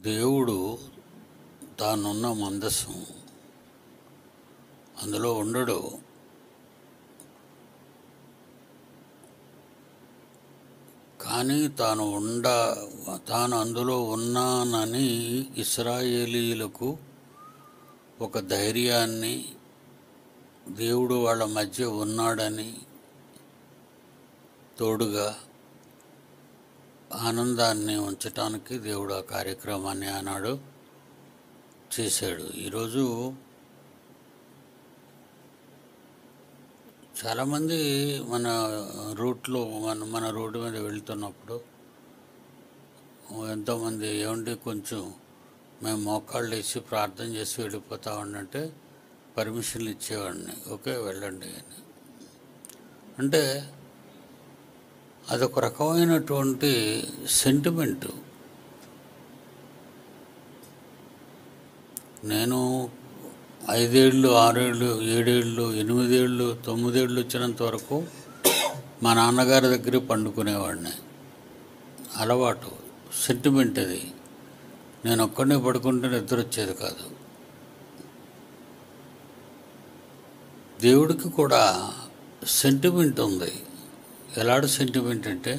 దేవుడు తానున్న మందస్సం అందులో ఉండడు. కానీ తాను అందులో ఉన్నానని ఇశ్రాయేలీయులకు ఒక ధైర్యాన్ని, దేవుడు వాళ్ళ మధ్య ఉన్నాడని, తోడుగా ఆనందాన్ని ఉంచటానికి దేవుడు ఆ కార్యక్రమాన్ని ఆనాడు చేశాడు. ఈరోజు చాలామంది మన రూట్లో మన రోడ్డు మీద వెళ్తున్నప్పుడు ఎంతోమంది ఏమంటే కొంచెం మేము మోకాళ్ళు వేసి ప్రార్థన చేసి వెళ్ళిపోతా ఉండంటే పర్మిషన్లు ఇచ్చేవాడిని, ఓకే వెళ్ళండి అని. అంటే అదొక రకమైనటువంటి సెంటిమెంటు. నేను 5 ఏళ్ళు 6 ఏళ్ళు 7 ఏళ్ళు 8 ఏళ్ళు 9 ఏళ్ళు వచ్చినంత వరకు మా నాన్నగారి దగ్గరే పండుకునేవాడిని. అలవాటు, సెంటిమెంట్ అది. నేను ఒక్కడినే పడుకుంటే నిద్ర వచ్చేది కాదు. దేవుడికి కూడా సెంటిమెంట్ ఉంది. ఎలాంటి సెంటిమెంట్ అంటే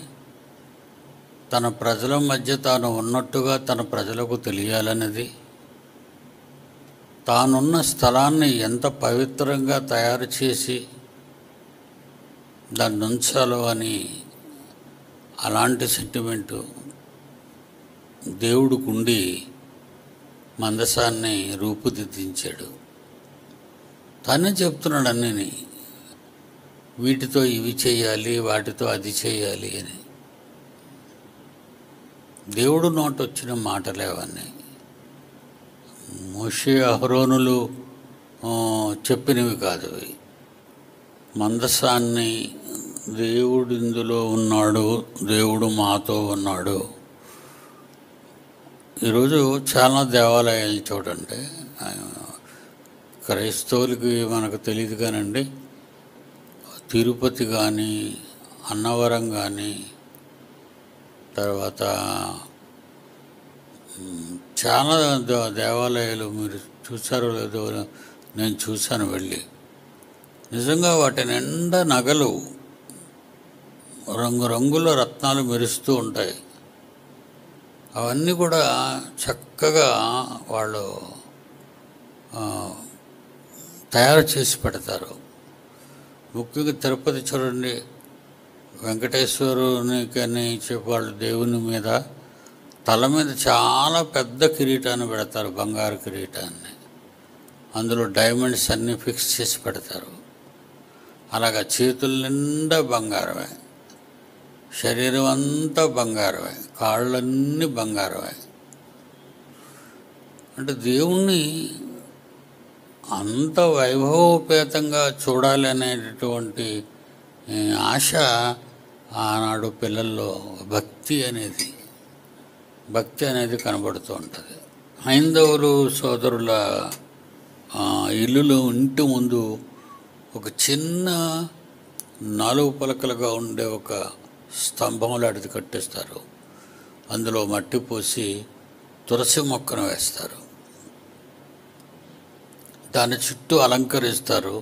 తన ప్రజల మధ్య తాను ఉన్నట్టుగా తన ప్రజలకు తెలియాలన్నది, తానున్న స్థలాన్ని ఎంత పవిత్రంగా తయారు చేసి దాన్ని ఉంచాలో అని అలాంటి సెంటిమెంటు దేవుడికి ఉండి మందసాన్ని రూపుదిద్దించాడు. తానే చెప్తున్నాడు అన్నీ, వీటితో ఇవి చేయాలి, వాటితో అది చేయాలి అని. దేవుడు నోట వచ్చిన మాటలే అవన్నీ. మోషే అహరోనులు చెప్పినవి కాదు. మందసాన్ని దేవుడు ఇందులో ఉన్నాడు, దేవుడు మాతో ఉన్నాడు. ఈరోజు చాలా దేవాలయాలు చూడండి, క్రైస్తవులకి మనకు తెలియదు కానండి, తిరుపతి కానీ అన్నవరం కానీ తర్వాత చాలా దేవాలయాలు మీరు చూసారో లేదో, నేను చూశాను వెళ్ళి. నిజంగా వాటి నిండా నగలు, రంగురంగుల రత్నాలు మెరుస్తూ ఉంటాయి. అవన్నీ కూడా చక్కగా వాళ్ళు తయారు చేసి పెడతారు. ముఖ్యంగా తిరుపతి చూడండి, వెంకటేశ్వరునికి అని చెప్పి వాళ్ళు దేవుని మీద తల మీద చాలా పెద్ద కిరీటాన్ని పెడతారు, బంగారు కిరీటాన్ని. అందులో డైమండ్స్ అన్నీ ఫిక్స్ చేసి పెడతారు. అలాగా చేతుల నిండా బంగారమే, శరీరం అంతా బంగారమే, కాళ్ళన్నీ బంగారమే. అంటే దేవుణ్ణి అంత వైభవోపేతంగా చూడాలి అనేటటువంటి ఆశ ఆనాడు పిల్లల్లో భక్తి అనేది కనబడుతూ ఉంటుంది. హైందవులు సోదరుల ఇల్లులో ఇంటి ముందు ఒక చిన్న 4 పలకలుగా ఉండే ఒక స్తంభం లాంటిది కట్టేస్తారు. అందులో మట్టి పోసి తులసి మొక్కను వేస్తారు. దాని చుట్టూ అలంకరిస్తారు,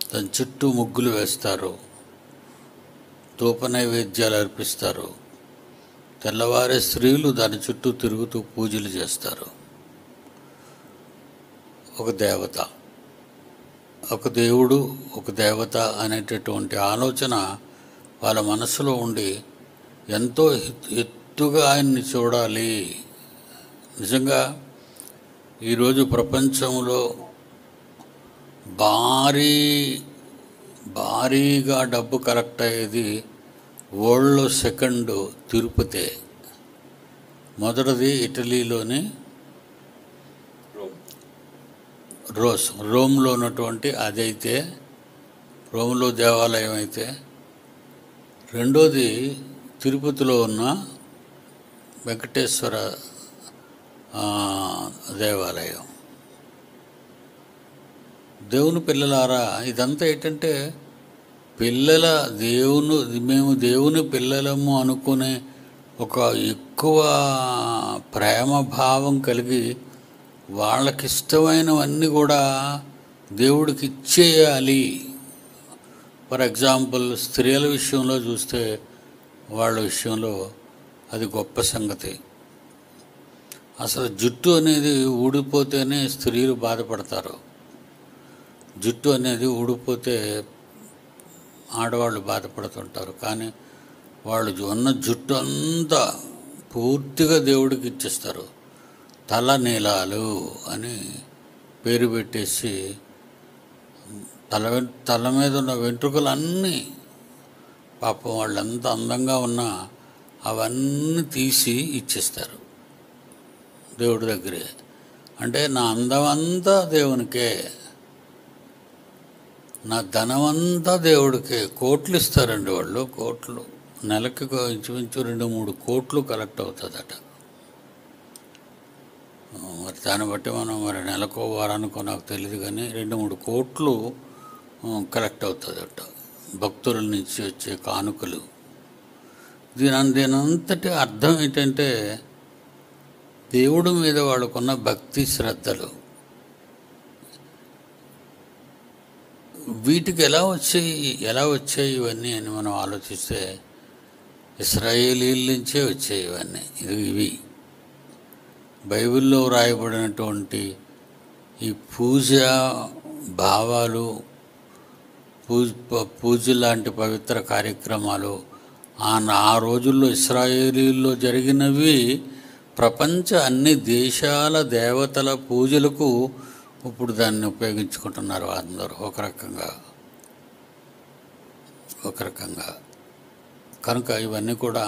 దాని చుట్టూ ముగ్గులు వేస్తారు, ధూప నైవేద్యాలు అర్పిస్తారు. తెల్లవారే స్త్రీలు దాని చుట్టూ తిరుగుతూ పూజలు చేస్తారు. ఒక దేవత, ఒక దేవుడు, ఒక దేవత అనేటటువంటి ఆలోచన వాళ్ళ మనసులో ఉండి ఎంతో ఎత్తుగా ఆయన్ని చూడాలి. నిజంగా ఈరోజు ప్రపంచంలో భారీగా డబ్బు కలెక్ట్ అయ్యేది వరల్డ్లో సెకండ్ తిరుపతే. మొదటిది ఇటలీలోని రోమ్లో ఉన్నటువంటి అదైతే, రోమ్లో దేవాలయం అయితే, రెండోది తిరుపతిలో ఉన్న వెంకటేశ్వర దేవాలయం. దేవుని పిల్లలారా, ఇదంతా ఏంటంటే మేము దేవుని పిల్లలము అనుకునే ఒక ఎక్కువ ప్రేమ భావం కలిగి వాళ్ళకిష్టమైనవన్నీ కూడా దేవుడికి ఇచ్చేయాలి. ఫర్ ఎగ్జాంపుల్ స్త్రీల విషయంలో చూస్తే వాళ్ళ విషయంలో అది గొప్ప సంగతి. అసలు జుట్టు అనేది ఊడిపోతేనే స్త్రీలు బాధపడతారు. జుట్టు అనేది ఊడిపోతే ఆడవాళ్ళు బాధపడుతుంటారు. కానీ వాళ్ళు ఉన్న జుట్టు అంతా పూర్తిగా దేవుడికి ఇచ్చేస్తారు. తల నీలాలు అని పేరు పెట్టేసి తల మీద ఉన్న వెంట్రుకలన్నీ పాపం వాళ్ళు ఎంత అందంగా ఉన్నా అవన్నీ తీసి ఇచ్చేస్తారు దేవుడి దగ్గరే. అంటే నా అందం అంతా దేవునికే, నా ధనమంతా దేవుడికే. కోట్లు ఇస్తారండి వాళ్ళు, కోట్లు. నెలకి ఇంచుమించు 2-3 కోట్లు కలెక్ట్ అవుతుందట. మరి దాన్ని బట్టి మనం మరి నెలకో వారానికో నాకు తెలియదు, కానీ 2-3 కోట్లు కలెక్ట్ అవుతుందట భక్తుల నుంచి వచ్చే కానుకలు. దీనంతటి అర్థం ఏంటంటే దేవుడి మీద వాళ్ళకున్న భక్తి శ్రద్ధలు. వీటికి ఎలా వచ్చాయి ఇవన్నీ అని మనం ఆలోచిస్తే ఇశ్రాయేలీల నుంచే వచ్చాయి ఇవన్నీ. ఇవి బైబిల్లో వ్రాయబడినటువంటి ఈ పూజ భావాలు, పూజ లాంటి పవిత్ర కార్యక్రమాలు ఆ రోజుల్లో ఇశ్రాయేలీల్లో జరిగినవి ప్రపంచ అన్ని దేశాల దేవతల పూజలకు ఇప్పుడు దాన్ని ఉపయోగించుకుంటున్నారు అందరూ ఒక రకంగా. కనుక ఇవన్నీ కూడా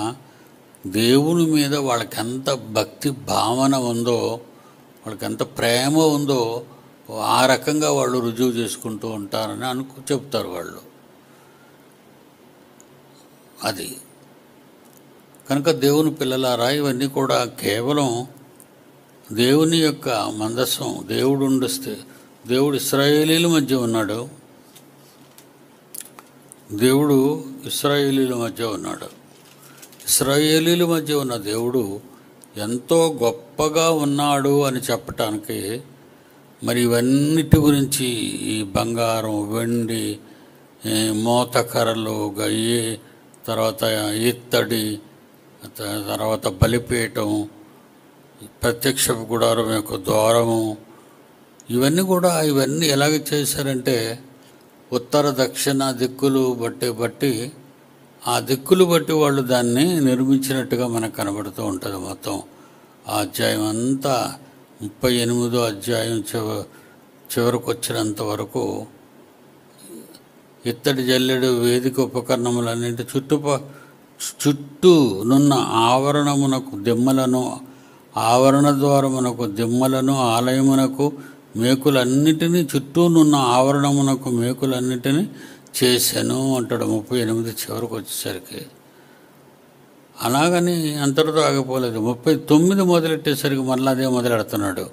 దేవుని మీద వాళ్ళకి ఎంత భక్తి భావన ఉందో, వాళ్ళకి ఎంత ప్రేమ ఉందో ఆ రకంగా వాళ్ళు రుజువు చేసుకుంటూ ఉంటారని చెప్తారు వాళ్ళు. అది కనుక దేవుని పిల్లలారా, ఇవన్నీ కూడా కేవలం దేవుని యొక్క మందస్సం. దేవుడు ఇశ్రాయేలీల మధ్య ఉన్నాడు. దేవుడు ఇశ్రాయేలీల మధ్య ఉన్నాడు. ఇశ్రాయేలీల మధ్య ఉన్న దేవుడు ఎంతో గొప్పగా ఉన్నాడు అని చెప్పటానికి మరి ఇవన్నిటి గురించి, ఈ బంగారం, వెండి, మోతకర్రలు, గయ్యి, తర్వాత ఇత్తడి, తర్వాత బలిపీఠం, ప్రత్యక్ష గుడారం యొక్క ద్వారము, ఇవన్నీ ఎలాగ చేశారంటే ఉత్తర దక్షిణ దిక్కులు బట్టి ఆ దిక్కులు బట్టి వాళ్ళు దాన్ని నిర్మించినట్టుగా మనకు కనబడుతూ ఉంటుంది. మొత్తం ఆ అధ్యాయం అంతా 38వ అధ్యాయం చివరకు వచ్చినంత వరకు ఇత్తడి జల్లెడు వేదిక ఉపకరణములన్నింటి చుట్టూనున్న ఆవరణమునకు దిమ్మలను, ఆవరణ ద్వారమునకు దిమ్మలను, ఆలయమునకు మేకులన్నిటినీ, చుట్టూనున్న ఆవరణమునకు మేకులన్నిటినీ చేశాను అంటాడు 38 చివరికి వచ్చేసరికి. అలాగని అంతటితో ఆగిపోలేదు. 39 మొదలెట్టేసరికి మళ్ళీ అదే మొదలెడుతున్నాడు.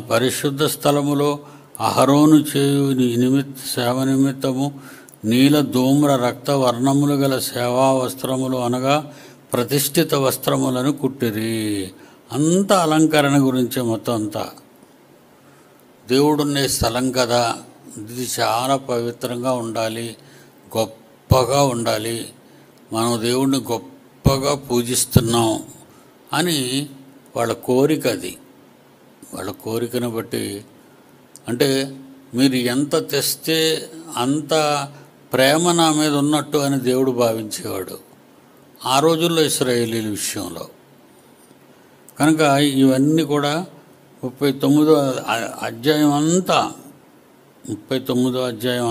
పరిశుద్ధ స్థలములో అహరోను చేయు సేవ నిమిత్తము నీల ధూమ్ర రక్త వర్ణములు గల సేవా వస్త్రములు అనగా ప్రతిష్ఠిత వస్త్రములను కుట్టిరి. అంత అలంకరణ గురించే మొత్తం అంతా. దేవుడున్నే స్థలం కదా, ఇది చాలా పవిత్రంగా ఉండాలి, గొప్పగా ఉండాలి, మనం దేవుడిని గొప్పగా పూజిస్తున్నాం అని వాళ్ళ కోరిక. అది వాళ్ళ కోరికను బట్టి, అంటే మీరు ఎంత తెస్తే అంత ప్రేమ నా మీద ఉన్నట్టు అని దేవుడు భావించేవాడు ఆ రోజుల్లో ఇశ్రాయేలీల విషయంలో. కనుక ఇవన్నీ కూడా 39వ అధ్యాయం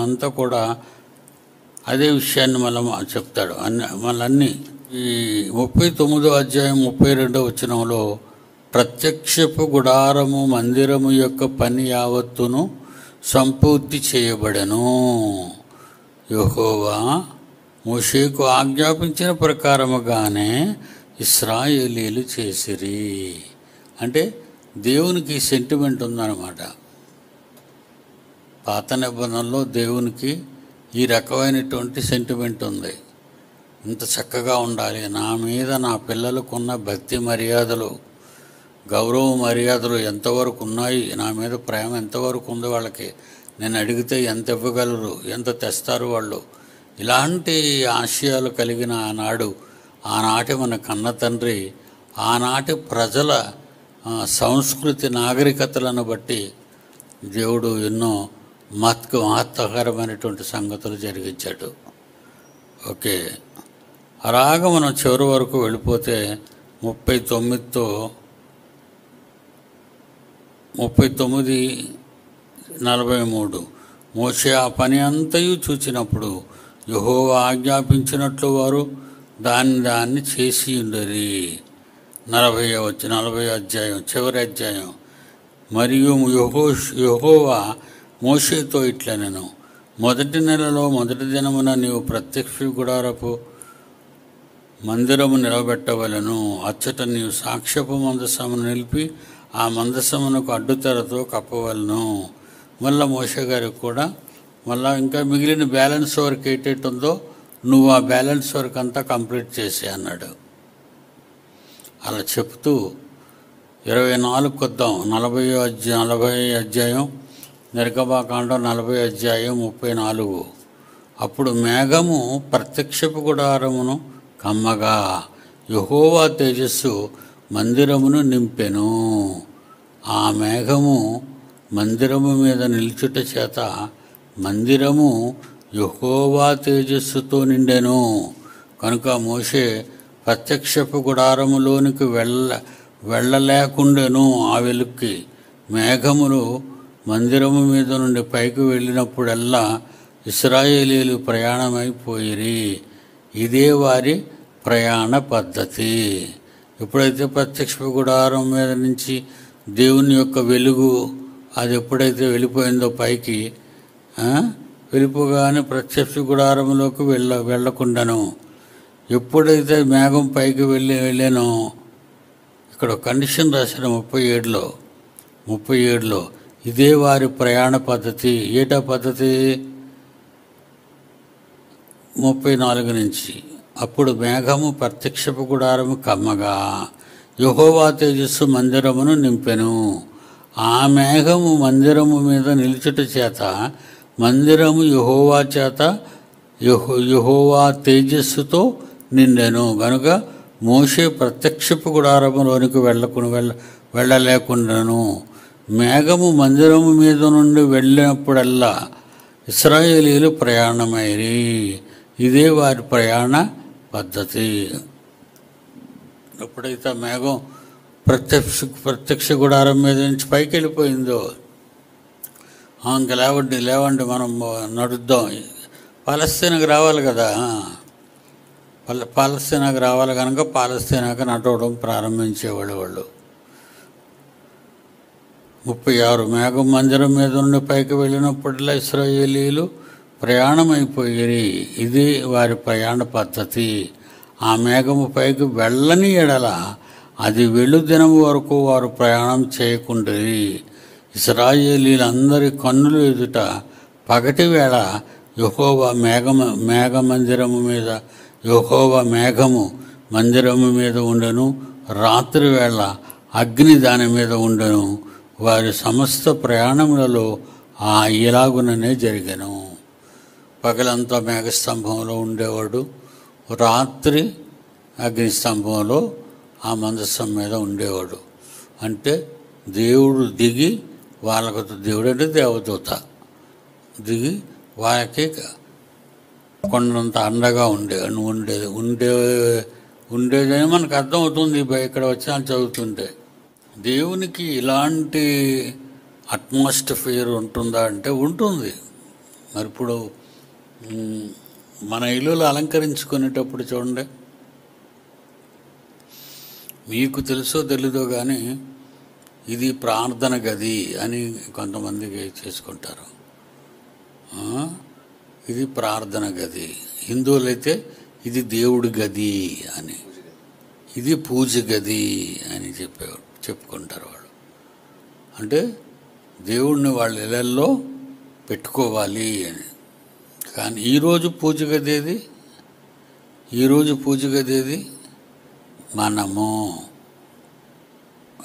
అంతా కూడా అదే విషయాన్ని మళ్ళీ చెప్తాడు. మళ్ళీ ఈ 39వ అధ్యాయం 32వ వచనంలో ప్రత్యక్షపు గుడారము మందిరము యొక్క పని యావత్తును సంపూర్తి చేయబడెను. యెహోవా మోషేకు ఆజ్ఞాపించిన ప్రకారముగానే ఇశ్రాయేలీలు చేసిరి. అంటే దేవునికి సెంటిమెంట్ ఉందన్నమాట. పాత నిబంధనలో దేవునికి ఈ రకమైనటువంటి సెంటిమెంట్ ఉంది. ఇంత చక్కగా ఉండాలి, నా మీద నా పిల్లలకున్న భక్తి మర్యాదలు, గౌరవ మర్యాదలు ఎంతవరకు ఉన్నాయి, నా మీద ప్రేమ ఎంతవరకు ఉంది వాళ్ళకి, నేను అడిగితే ఎంత ఇవ్వగలరు, ఎంత తెస్తారు వాళ్ళు, ఇలాంటి ఆశయాలు కలిగిన ఆనాటి మన కన్న తండ్రి ఆనాటి ప్రజల సంస్కృతి నాగరికతలను బట్టి దేవుడు ఎన్నో మహత్కరమైనటువంటి సంగతులు జరిగించాడు. ఓకే, అలాగ మనం చివరి వరకు వెళ్ళిపోతే 39:43 మోషే ఆ పని అంతయు చూచినప్పుడు యెహోవా ఆజ్ఞాపించినట్లు వారు దాన్ని చేసి ఉండరి. 40వ అధ్యాయం చివరి అధ్యాయం. మరియు యెహోవా మోషేతో ఇట్లనెను, మొదటి నెలలో మొదటి దినమున నీవు ప్రత్యక్ష గుడారపు మందిరము నిలబెట్టవలను. అచ్చట నీవు సాక్ష్యపు మందసమును నిలిపి ఆ మందసమునకు అడ్డుతెరతో కప్పవలను. మళ్ళీ మోషే గారికి కూడా మళ్ళీ ఇంకా మిగిలిన బ్యాలెన్స్ వర్క్ ఏటేటుందో నువ్వు ఆ బ్యాలెన్స్ వర్క్ అంతా కంప్లీట్ చేసే అన్నాడు. అలా చెప్తూ 24 కొద్దాం. 40 అధ్యాయం నిర్గమాకాండం 40 అధ్యాయం 34. అప్పుడు మేఘము ప్రత్యక్షపు గుడారమును కమ్మగా యెహోవా తేజస్సు మందిరమును నింపెను. ఆ మేఘము మందిరము మీద నిల్చుట చేత మందిరము యెహోవా తేజస్సుతో నిండెను. కనుక మోషే ప్రత్యక్షపు గుడారములోనికి వెళ్ళలేకుండెను. ఆ వెలుక్కి మేఘములు మందిరము మీద నుండి పైకి వెళ్ళినప్పుడల్లా ఇశ్రాయేలీలు ప్రయాణమైపోయిరి. ఇదే వారి ప్రయాణ పద్ధతి. ఎప్పుడైతే ప్రత్యక్ష గుడారం మీద నుంచి దేవుని యొక్క వెలుగు అది ఎప్పుడైతే వెళ్ళిపోయిందో పైకి, వెళ్ళిపోగానే ప్రత్యక్ష గుడారంలోకి వెళ్ళకుండాను, ఎప్పుడైతే మేఘం పైకి వెళ్ళానో ఇక్కడ కండిషన్ రాసిన 37లో ఇదే వారి ప్రయాణ పద్ధతి. ఏటా పద్ధతి? 34 నుంచి. అప్పుడు మేఘము ప్రత్యక్షపు గుడారము కమ్మగా యెహోవా తేజస్సు మందిరమును నింపెను. ఆ మేఘము మందిరము మీద నిలుచుట చేత మందిరము యెహోవా తేజస్సుతో నిండెను. గనుక మోషే ప్రత్యక్షపు గుడారములోనికి వెళ్ళలేకుండాను. మేఘము మందిరము మీద నుండి వెళ్ళినప్పుడల్లా ఇశ్రాయేలీలు ప్రయాణమైరి. ఇదే వారి ప్రయాణ పద్ధతి. ఎప్పుడైతే మేఘం ప్రత్యక్ష గుడారం మీద నుంచి పైకి వెళ్ళిపోయిందో, ఇంక లేవండి మనం నడుద్దాం, పాలస్తీనాకు రావాలి కదా, పాలస్తీనాకు రావాలి కనుక పాలస్తీనాకు నడవడం ప్రారంభించేవాళ్ళు వాళ్ళు. 36 మేఘం మందిరం మీద నుండి పైకి వెళ్ళినప్పటిలా ఇశ్రాయేలీలు ప్రయాణమైపోయిరి. ఇది వారి ప్రయాణ పద్ధతి. ఆ మేఘము పైకి వెళ్ళని ఎడల అది వెళ్ళు దినం వరకు వారు ప్రయాణం చేయకుండ్రి. ఇశ్రాయేలీలందరి కన్నుల ఎదుట పగటి వేళ యెహోవా మేఘము మందిరము మీద ఉండెను, రాత్రి వేళ అగ్ని దాని మీద ఉండెను. వారి సమస్త ప్రయాణములలో ఇలాగుననే జరిగెను. పగలంతా మేఘస్తంభంలో ఉండేవాడు, రాత్రి అగ్నిస్తంభంలో ఆ మందసం మీద ఉండేవాడు. అంటే దేవుడు దిగి వాళ్ళకు, దేవుడు అంటే దేవదూత దిగి వాళ్ళకి కొండంత అండగా ఉండేదని మనకు అర్థమవుతుంది ఇక్కడ వచ్చిన చదువుతుంటే. దేవునికి ఇలాంటి అట్మాస్ఫియర్ ఉంటుందా అంటే ఉంటుంది. మరి ఇప్పుడు మన ఇల్లులు అలంకరించుకునేటప్పుడు చూడండి, మీకు తెలుసో తెలీదో కానీ ఇది ప్రార్థన గది అని కొంతమందికి చేసుకుంటారు. ఇది ప్రార్థన గది. హిందువులైతే ఇది దేవుడి గది అని, ఇది పూజ గది అని చెప్పుకుంటారు వాళ్ళు. అంటే దేవుడిని వాళ్ళ ఇళ్ళల్లో పెట్టుకోవాలి అని. కానీ ఈరోజు పూజ గది ఏది? ఈరోజు పూజ గదేది మనము.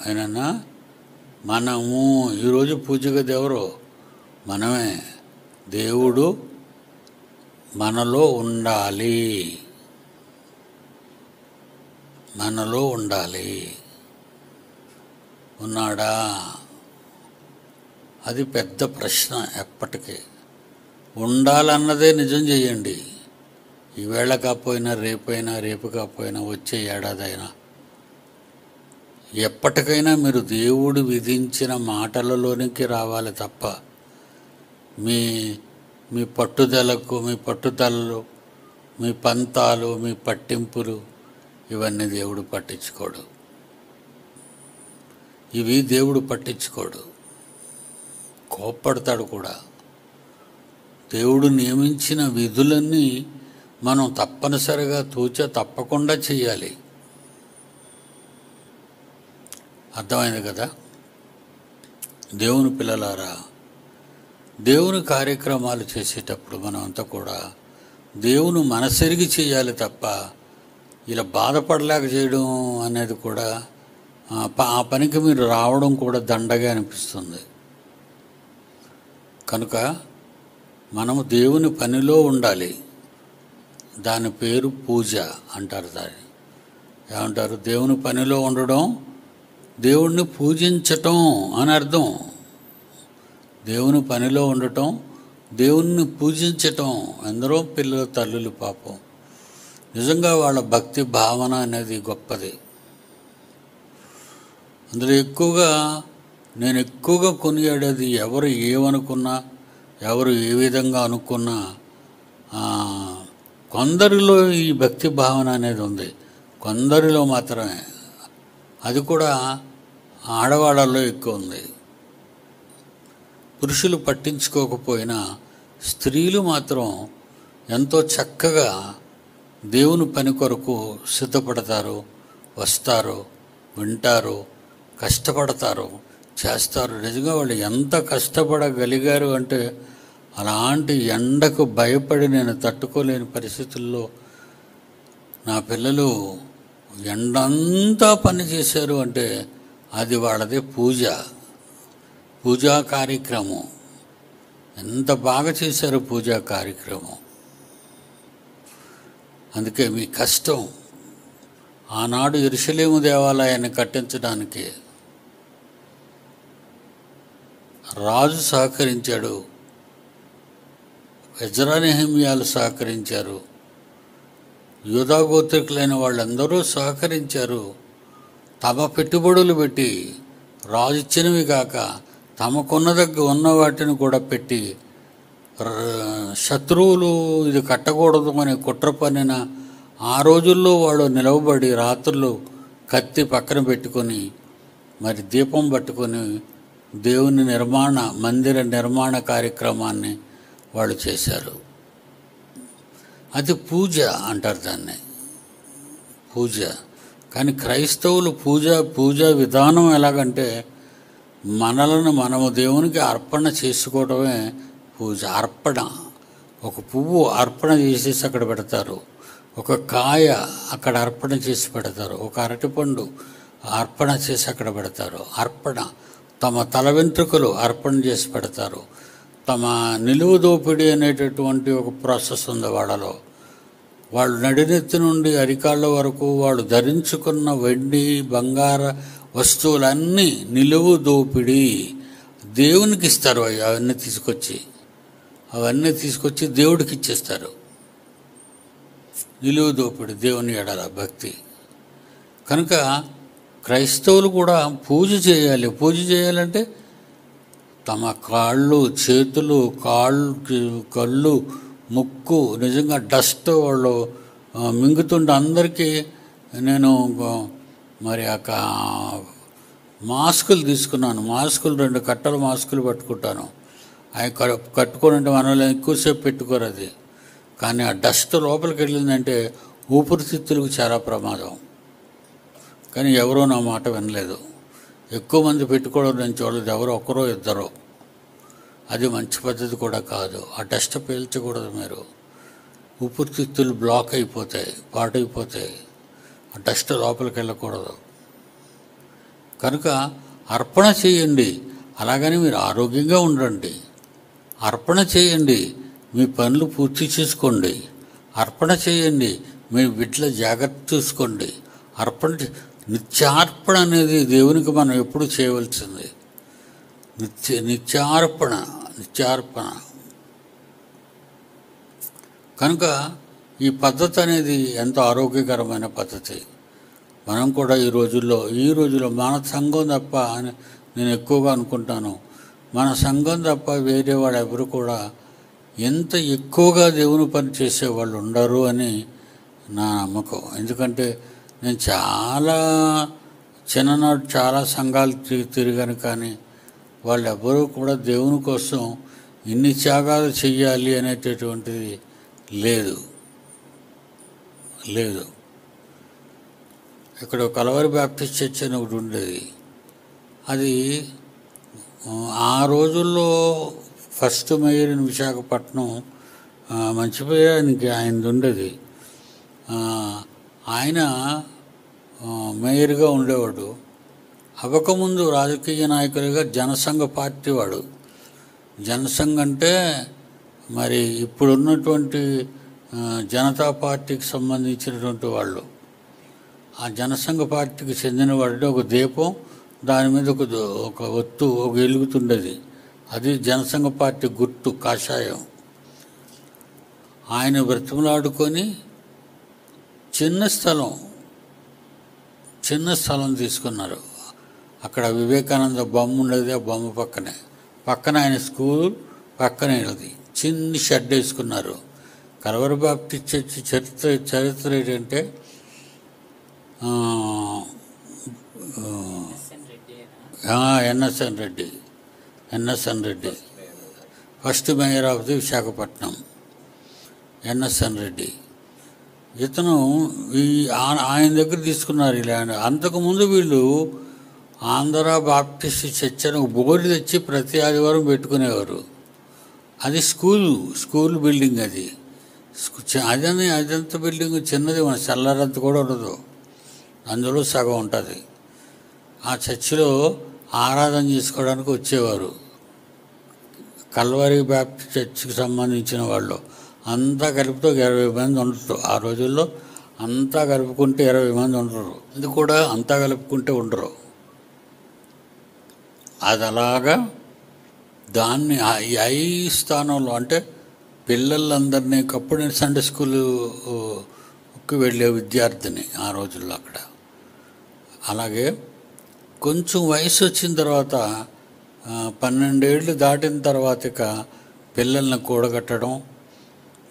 అయినా మనము ఈరోజు పూజ గది ఎవరు? మనమే. దేవుడు మనలో ఉండాలి, మనలో ఉండాలి. ఉన్నాడా? అది పెద్ద ప్రశ్న. ఎప్పటికీ ఉండాలన్నదే నిజం చేయండి. ఈవేళ కాకపోయినా రేపైనా, రేపు కాకపోయినా వచ్చే ఏడాదైనా, ఎప్పటికైనా మీరు దేవుడు విధించిన మాటలలోనికి రావాలి తప్ప మీ పట్టుదలలు, మీ పంతాలు, మీ పట్టింపులు ఇవన్నీ దేవుడు పట్టించుకోడు. ఇవి దేవుడు పట్టించుకోడు, కోప్పడతాడు కూడా. దేవుడు నియమించిన విధులన్నీ మనం తప్పనిసరిగా తప్పకుండా చేయాలి. అర్థమైంది కదా? దేవుని పిల్లలారా, దేవుని కార్యక్రమాలు చేసేటప్పుడు మనం అంతా కూడా దేవుని మనసెరిగి చేయాలి తప్ప ఇలా బాధపడలేక చేయడం అనేది కూడా, ఆ పనికి మీరు రావడం కూడా దండగా అనిపిస్తుంది. కనుక మనము దేవుని పనిలో ఉండాలి. దాని పేరు పూజ అంటారు. దాన్ని ఏమంటారు? దేవుని పనిలో ఉండడం, దేవుణ్ణి పూజించటం అని అర్థం. దేవుని పనిలో ఉండటం, దేవుణ్ణి పూజించటం. ఎందరో పిల్లలు, తల్లులు పాపం నిజంగా వాళ్ళ భక్తి భావన అనేది గొప్పది. అందులో నేను ఎక్కువగా కొనియాడేది, ఎవరు ఏమనుకున్నా, ఎవరు ఏ విధంగా అనుకున్నా, కొందరిలో ఈ భక్తి భావన అనేది ఉంది. కొందరిలో మాత్రమే. అది కూడా ఆడవాళ్ళలో ఎక్కువ ఉంది. పురుషులు పట్టించుకోకపోయినా స్త్రీలు మాత్రం ఎంతో చక్కగా దేవుని పని కొరకు సిద్ధపడతారు, వస్తారు, వింటారు, కష్టపడతారు, చేస్తారు. నిజంగా వాళ్ళు ఎంత కష్టపడగలిగారు అంటే, అలాంటి ఎండకు భయపడి నేను తట్టుకోలేని పరిస్థితుల్లో నా పిల్లలు ఎండంతా పని చేశారు అంటే అది వాళ్ళదే పూజా కార్యక్రమం. ఎంత బాగా చేశారు పూజా కార్యక్రమం. అందుకే మీ కష్టం ఆనాడు యెరూషలేము దేవాలయాన్ని కట్టించడానికి రాజు సహకరించాడు, ఎజ్రా నెహెమ్యాలు సహకరించారు, యూదా గోత్రికులైన వాళ్ళందరూ సహకరించారు. తమ పెట్టుబడులు పెట్టి, రాజు ఇచ్చినవి కాక తమకున్న దగ్గర ఉన్న వాటిని కూడా పెట్టి, శత్రువులు ఇది కట్టకూడదు అని కుట్ర పన్నిన ఆ రోజుల్లో వాళ్ళు నిలవబడి రాత్రులు కత్తి పక్కన పెట్టుకొని, మరి దీపం పట్టుకొని దేవుని మందిర నిర్మాణ కార్యక్రమాన్ని వాళ్ళు చేశారు. అది పూజ అంటారు దాన్ని, పూజ. కానీ క్రైస్తవులు పూజా విధానం ఎలాగంటే, మనము దేవునికి అర్పణ చేసుకోవడమే పూజ. అర్పణ, ఒక పువ్వు అర్పణ చేసేసి అక్కడ పెడతారు, ఒక కాయ అక్కడ అర్పణ చేసి పెడతారు, ఒక అరటిపండు అర్పణ చేసి అక్కడ పెడతారు. అర్పణ. తమ తల వెంట్రుకలు అర్పణ చేసి పెడతారు. తమ నిలువు దోపిడీ అనేటటువంటి ఒక ప్రాసెస్ ఉంది వాళ్ళలో. వాళ్ళు నడినెత్తి నుండి అరికాళ్ళ వరకు వాళ్ళు ధరించుకున్న వెండి, బంగార వస్తువులన్నీ నిలువు దోపిడీ దేవునికి ఇస్తారు. అవన్నీ తీసుకొచ్చి దేవుడికి ఇచ్చేస్తారు. నిలువు దోపిడీ దేవుని ఎడల భక్తి. కనుక క్రైస్తవులు కూడా పూజ చేయాలి. పూజ చేయాలంటే తమ కాళ్ళు, చేతులు, కళ్ళు, ముక్కు నిజంగా డస్ట్ వాళ్ళు మింగుతుంటే అందరికీ నేను మరి మాస్కులు తీసుకున్నాను. 2 కట్టలు మాస్కులు పట్టుకుంటాను. అవి కట్టుకోనంటే మనలో ఎక్కువసేపు పెట్టుకోరు అది. కానీ ఆ డస్ట్ లోపలికి వెళ్ళిందంటే ఊపిరితిత్తులకు చాలా ప్రమాదం. కానీ ఎవరో నా మాట వినలేదు. ఎక్కువ మంది పెట్టుకోవడం నేను చూడలేదు, ఎవరో ఒకరో ఇద్దరో. అది మంచి పద్ధతి కూడా కాదు. ఆ డస్ట్ పీల్చకూడదు మీరు. ఊపిరితిత్తులు బ్లాక్ అయిపోతాయి, పాడైపోతాయి. ఆ డస్ట్ లోపలికి వెళ్ళకూడదు. కనుక అర్పణ చేయండి. అలాగని మీరు ఆరోగ్యంగా ఉండండి. అర్పణ చేయండి, మీ పనులు పూర్తి చేసుకోండి. అర్పణ చేయండి, మీ బిడ్డల జాగ్రత్త చూసుకోండి. నిత్యార్పణ అనేది దేవునికి మనం ఎప్పుడు చేయవలసింది. నిత్యార్పణ. కనుక ఈ పద్ధతి అనేది ఎంతో ఆరోగ్యకరమైన పద్ధతి. మనం కూడా ఈ రోజుల్లో మన సంఘం తప్ప అని నేను ఎక్కువగా అనుకుంటాను, మన సంఘం తప్ప వేరే వాళ్ళు ఎవరు కూడా ఎంత ఎక్కువగా దేవుని పని చేసేవాళ్ళు ఉండరు అని నా నమ్మకం. ఎందుకంటే నేను చిన్ననాడు చాలా సంఘాలు తిరిగాను, కానీ వాళ్ళు ఎవరూ కూడా దేవుని కోసం ఇన్ని త్యాగాలు చెయ్యాలి అనేటటువంటిది లేదు. ఇక్కడ కలవరి బాప్టిస్ట్ చర్చ్ అని ఒకటి ఉండేది. అది ఆ రోజుల్లో ఫస్ట్ మేయర్ ఇన్ విశాఖపట్నం, మంచిపోయానికి ఆయనది ఉండేది. ఆయన మేయర్గా ఉండేవాడు. అవ్వకముందు రాజకీయ నాయకులుగా జనసంఘ పార్టీ వాడు. జనసంఘ్ అంటే మరి ఇప్పుడున్నటువంటి జనతా పార్టీకి సంబంధించినటువంటి వాళ్ళు. ఆ జనసంఘ పార్టీకి చెందిన వాడు. ఒక దీపం, దాని మీద ఒక ఒత్తు వెలుగుతుండేది. అది జనసంఘ పార్టీ గుర్తు, కాషాయం. ఆయన బ్రతిమలాడుకొని చిన్న స్థలం తీసుకున్నారు. అక్కడ వివేకానంద బొమ్మ ఉండేది. ఆ బొమ్మ పక్కన ఆయన స్కూల్ పక్కనే అది చిన్ని షెడ్ వేసుకున్నారు. కలవరి బాప్టిస్ట్ చర్చి చరిత్ర ఏంటంటే NSN Reddy first mayor of the Visakhapatnam. NSN Reddy ఇతను ఆయన దగ్గర తీసుకున్నారు ఈ ల్యాండ్. అంతకుముందు వీళ్ళు ఆంధ్ర బాప్టిస్ట్ చర్చ్ అని ఒక బోర్డు తెచ్చి ప్రతి ఆదివారం పెట్టుకునేవారు. అది స్కూల్ బిల్డింగ్. అదంత బిల్డింగ్ చిన్నది, మన చల్లరంత కూడా ఉండదు, అందులో సగం ఉంటుంది. ఆ చర్చిలో ఆరాధన చేసుకోవడానికి వచ్చేవారు కల్వరి బాప్టిస్ట్ చర్చికి సంబంధించిన వాళ్ళు. అంతా కలిపితే 20 మంది ఉండరు. ఆ రోజుల్లో అంతా కలుపుకుంటే 20 మంది ఉండరు. ఇది కూడా అంతా కలుపుకుంటే ఉండరు. అది అలాగా దాన్ని ఈ స్థానంలో అంటే పిల్లలందరినీ, అప్పుడు నేను సండే స్కూలుకి వెళ్ళే విద్యార్థిని ఆ రోజుల్లో అక్కడ. అలాగే కొంచెం వయసు వచ్చిన తర్వాత 12 ఏళ్ళు దాటిన తర్వాత ఇక పిల్లల్ని కూడగట్టడం,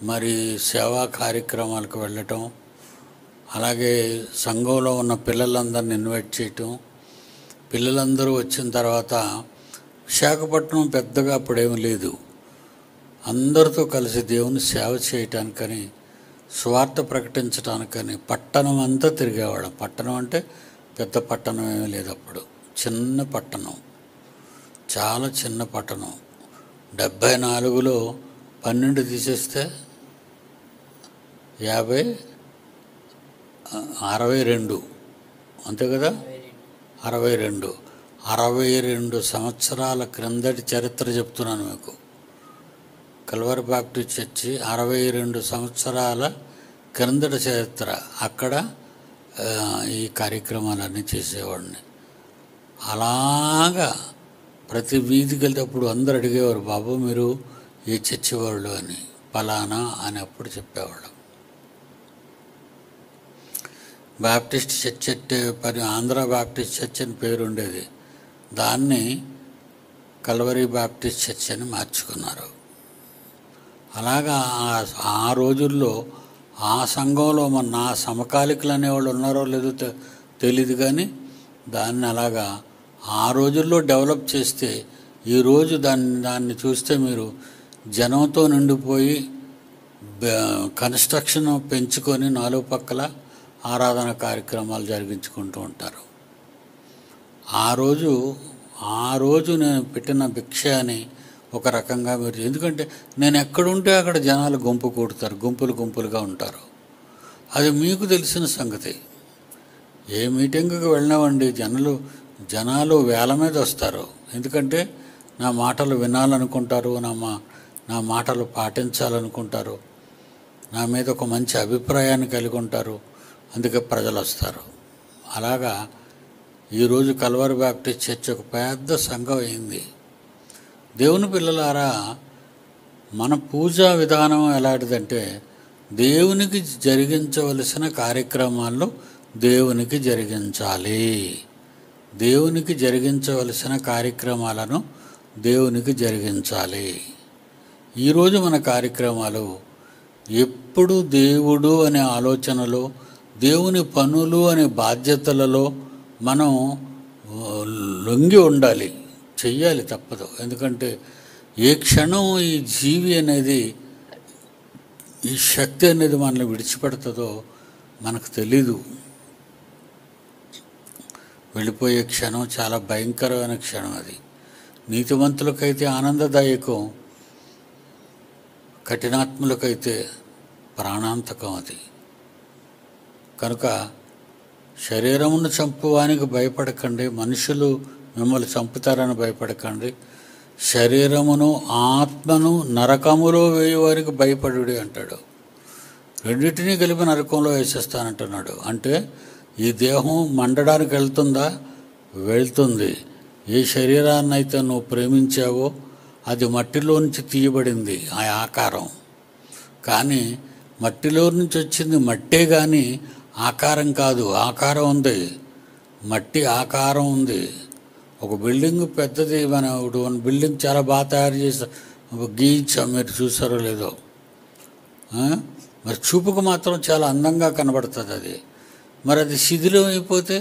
మరి సేవా కార్యక్రమాలకు వెళ్ళటం, అలాగే సంఘంలో ఉన్న పిల్లలందరిని ఇన్వైట్ చేయటం. పిల్లలందరూ వచ్చిన తర్వాత విశాఖపట్నం పెద్దగా అప్పుడేమీ లేదు. అందరితో కలిసి దేవుని సేవ చేయటానికని, స్వార్థ ప్రకటించడానికని పట్టణం అంతా తిరిగేవాళ్ళం. పట్టణం అంటే పెద్ద పట్టణం ఏమీ లేదు అప్పుడు, చిన్న పట్టణం, చాలా చిన్న పట్టణం. 74లో 12 తీసేస్తే 62 అంతే కదా. 62 సంవత్సరాల క్రిందటి చరిత్ర చెప్తున్నాను మీకు. కల్వరి బాప్టిస్ట్ చర్చి 62 సంవత్సరాల క్రిందటి చరిత్ర. అక్కడ ఈ కార్యక్రమాలన్నీ చేసేవాడిని. అలాగా ప్రతి వీధికి వెళ్తేప్పుడు అందరు అడిగేవారు, బాబు మీరు ఏ చర్చి వాళ్ళు అని. పలానా అని అప్పుడు చెప్పేవాళ్ళం. బాప్టిస్ట్ చర్చ్ అంటే ఆంధ్ర బాప్టిస్ట్ చర్చ్ అని పేరు ఉండేది. దాన్ని కల్వరి బాప్టిస్ట్ చర్చ్ అని మార్చుకున్నారు. అలాగా ఆ రోజుల్లో ఆ సంఘంలో నా సమకాలికులు అనేవాళ్ళు ఉన్నారో లేదో తెలీదు, కానీ దాన్ని అలాగా ఆ రోజుల్లో డెవలప్ చేస్తే ఈరోజు దాన్ని చూస్తే మీరు జనంతో నిండిపోయి కన్స్ట్రక్షన్ పెంచుకొని 4 పక్కల ఆరాధన కార్యక్రమాలు జరిగించుకుంటూ ఉంటారు. ఆ రోజు నేను పెట్టిన భిక్ష అని ఒక రకంగా మీరు, ఎందుకంటే నేను ఎక్కడుంటే అక్కడ జనాలు గుంపు కూడతారు, గుంపులుగా ఉంటారు. అది మీకు తెలిసిన సంగతి. ఏ మీటింగ్కి వెళ్ళినామండి జనాలు వేల మీద వస్తారు. ఎందుకంటే నా మాటలు వినాలనుకుంటారు, నా మాటలు పాటించాలనుకుంటారు, నా మీద ఒక మంచి అభిప్రాయాన్ని కలిగి ఉంటారు. అందుకే ప్రజలు వస్తారు. అలాగా ఈరోజు కల్వరి బ్యాప్టిస్ట్ చర్చ్ ఒక పెద్ద సంఘం అయింది. దేవుని పిల్లలారా, మన పూజా విధానం ఎలాంటిదంటే దేవునికి జరిగించవలసిన కార్యక్రమాల్లో దేవునికి జరిగించాలి. దేవునికి జరిగించవలసిన కార్యక్రమాలను దేవునికి జరిగించాలి. ఈరోజు మన కార్యక్రమాలు ఎప్పుడు దేవుడు అనే ఆలోచనలో, దేవుని పనులు అనే బాధ్యతలలో మనం లొంగి ఉండాలి, చెయ్యాలి, తప్పదు. ఎందుకంటే ఏ క్షణం ఈ జీవి అనేది, ఈ శక్తి అనేది మనల్ని విడిచిపెడుతుందో మనకు తెలీదు. వెళ్ళిపోయే క్షణం చాలా భయంకరమైన క్షణం. అది నీతివంతులకైతే ఆనందదాయకం, కఠినాత్ములకైతే ప్రాణాంతకం. అది కనుక శరీరమును చంపువానికి భయపడకండి, మనుషులు మిమ్మల్ని చంపుతారని భయపడకండి. శరీరమును ఆత్మను నరకములో వేయువారికి భయపడుడి అంటాడు. రెండింటినీ కలిపి నరకంలో వేసేస్తానంటున్నాడు. అంటే ఈ దేహం మండడానికి వెళ్తుంది. ఏ శరీరాన్ని అయితే నువ్వు ప్రేమించావో అది మట్టిలో నుంచి తీయబడింది, ఆ ఆకారం. కానీ మట్టిలో నుంచి వచ్చింది మట్టే, కానీ ఆకారం కాదు. ఆకారం ఉంది, మట్టి ఆకారం ఉంది. ఒక బిల్డింగ్ పెద్దది, మన బిల్డింగ్ చాలా బాగా తయారు చేసి గీయించాం, మీరు చూసారో లేదో. మరి చూపుకు మాత్రం చాలా అందంగా కనబడుతుంది అది. మరి అది శిథిలం అయిపోతే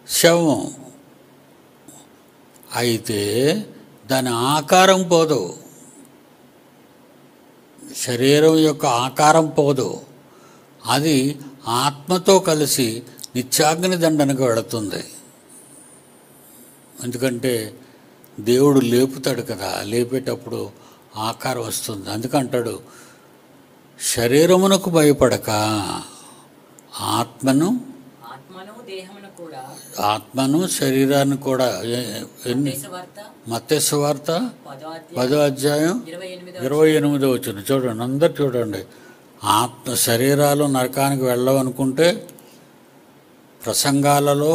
శవం అయితే దాని ఆకారం పోదు, శరీరం యొక్క ఆకారం పోదు. అది ఆత్మతో కలిసి నిత్యాగ్ని దండనకు వెళుతుంది. ఎందుకంటే దేవుడు లేపుతాడు కదా, లేపేటప్పుడు ఆకారం వస్తుంది. అందుకంటాడు, శరీరమునకు భయపడక ఆత్మను శరీరాన్ని కూడా. మత్తయి సువార్త 10వ అధ్యాయం 28వ వచనం చూడండి, అందరు చూడండి. శరీరాలు నరకానికి వెళ్ళవనుకుంటే ప్రసంగాలలో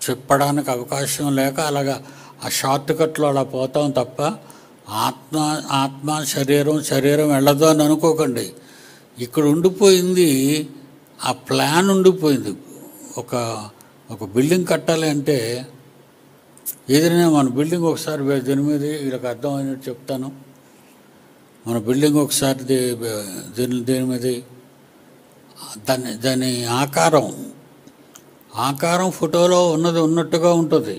చెప్పడానికి అవకాశం లేక అలాగా ఆ షార్ట్ కట్లో అలా పోతాం తప్ప ఆత్మ శరీరం వెళ్ళదు అని అనుకోకండి. ఇక్కడ ఉండిపోయింది, ఆ ప్లాన్ ఉండిపోయింది. ఒక బిల్డింగ్ కట్టాలి అంటే ఏదైనా మన బిల్డింగ్ ఒకసారి దీని మీద వీళ్ళకి అర్థమైనట్టు చెప్తాను. మన బిల్డింగ్ ఒకసారి దేని మీద దాని ఆకారం ఫోటోలో ఉన్నట్టుగా ఉంటుంది.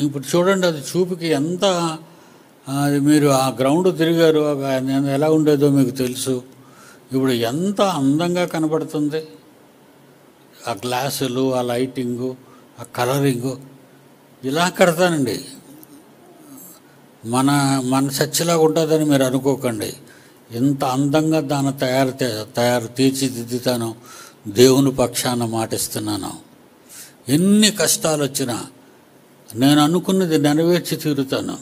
ఇప్పుడు చూడండి, అది చూపుకి ఎంత, అది మీరు ఆ గ్రౌండ్ తిరిగారు, ఎలా ఉండేదో మీకు తెలుసు. ఇప్పుడు ఎంత అందంగా కనబడుతుంది. ఆ గ్లాసులు, ఆ లైటింగు, ఆ కలరింగు. ఇలా కడతానండి, మన చర్చిలాగా ఉంటుందని మీరు అనుకోకండి. ఎంత అందంగా దాన్ని తీర్చిదిద్దుతాను. దేవుని పక్షాన మాటిస్తున్నాను. ఎన్ని కష్టాలు వచ్చినా నేను అనుకున్నది నెరవేర్చి తీరుతాను.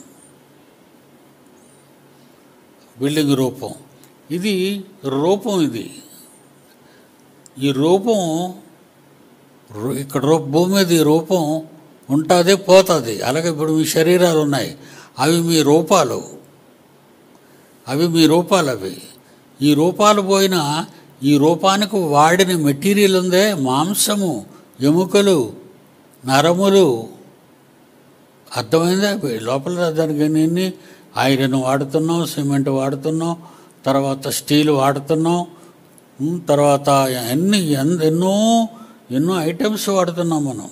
బిల్డింగ్ రూపం ఇది, ఈ రూపం ఇక్కడ భూమి మీద ఈ రూపం ఉంటుంది, పోతుంది. అలాగే ఇప్పుడు మీ శరీరాలు ఉన్నాయి, అవి మీ రూపాలు. అవి ఈ రూపాలు పోయినా ఈ రూపానికి వాడిన మెటీరియల్ ఉందే, మాంసము, ఎముకలు, నరములు. అర్థమైందా? లోపల దానికి ఎన్ని ఐరన్ వాడుతున్నాం, సిమెంట్ వాడుతున్నాం, తర్వాత స్టీల్ వాడుతున్నాం, తర్వాత ఎన్నో ఐటమ్స్ వాడుతున్నాం మనం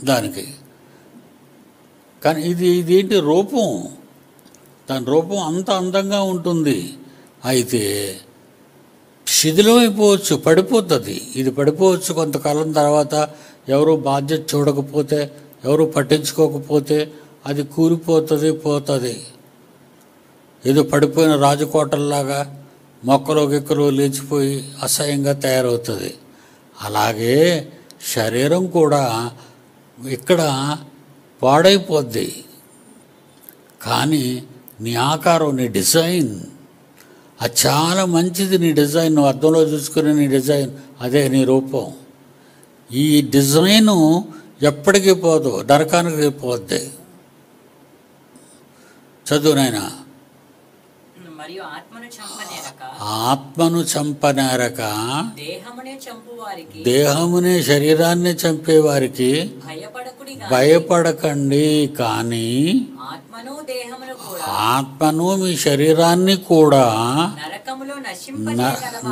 దానికి. కానీ ఇదేంటి రూపం, దాని రూపం అంత అందంగా ఉంటుంది. అయితే శిథిలం అయిపోవచ్చు, పడిపోతుంది. ఇది పడిపోవచ్చు కొంతకాలం తర్వాత. ఎవరు బాధ్యత చూడకపోతే, ఎవరు పట్టించుకోకపోతే అది కూలిపోతుంది, పోతుంది. ఏదో పడిపోయిన రాజకోటల్లాగా మొక్కలు గిక్కలు లేచిపోయి అసహ్యంగా తయారవుతుంది. అలాగే శరీరం కూడా ఇక్కడ పాడైపోద్ది. కానీ నీ ఆకారం, నీ డిజైన్ అది చాలా మంచిది. నీ డిజైన్ నువ్వు అద్దంలో చూసుకునే నీ డిజైన్, అదే నీ రూపం. ఈ డిజైను ఎప్పటికీ పోదు, నరకానికి పోద్ది. చదువు నాయనా. మరియు ఆత్మను చంపనేరక చంపువారికి, దేహమునే శరీరాన్ని చంపేవారికి భయపడకండి. కానీ ఆత్మను మీ శరీరాన్ని కూడా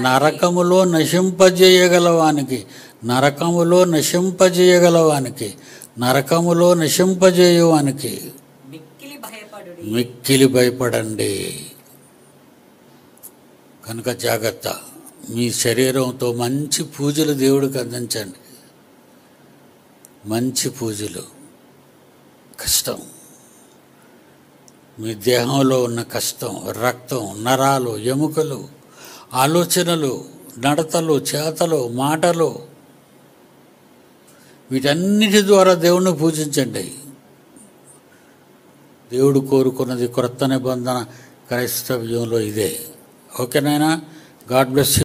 నరకములో నశింపజేయగలవానికి మిక్కిలి భయపడండి. కనుక జాగ్రత్త. మీ శరీరంతో మంచి పూజలు దేవుడికి అందించండి. మంచి పూజలు. కష్టం, మీ దేహంలో ఉన్న కష్టం, రక్తం, నరాలు, ఎముకలు, ఆలోచనలు, నడతలు, చేతలు, మాటలు, వీటన్నిటి ద్వారా దేవుణ్ణి పూజించండి. దేవుడు కోరుకున్నది క్రొత్త నిబంధన క్రైస్తవ్యంలో ఇదే. ఓకేనాయనా? God bless you.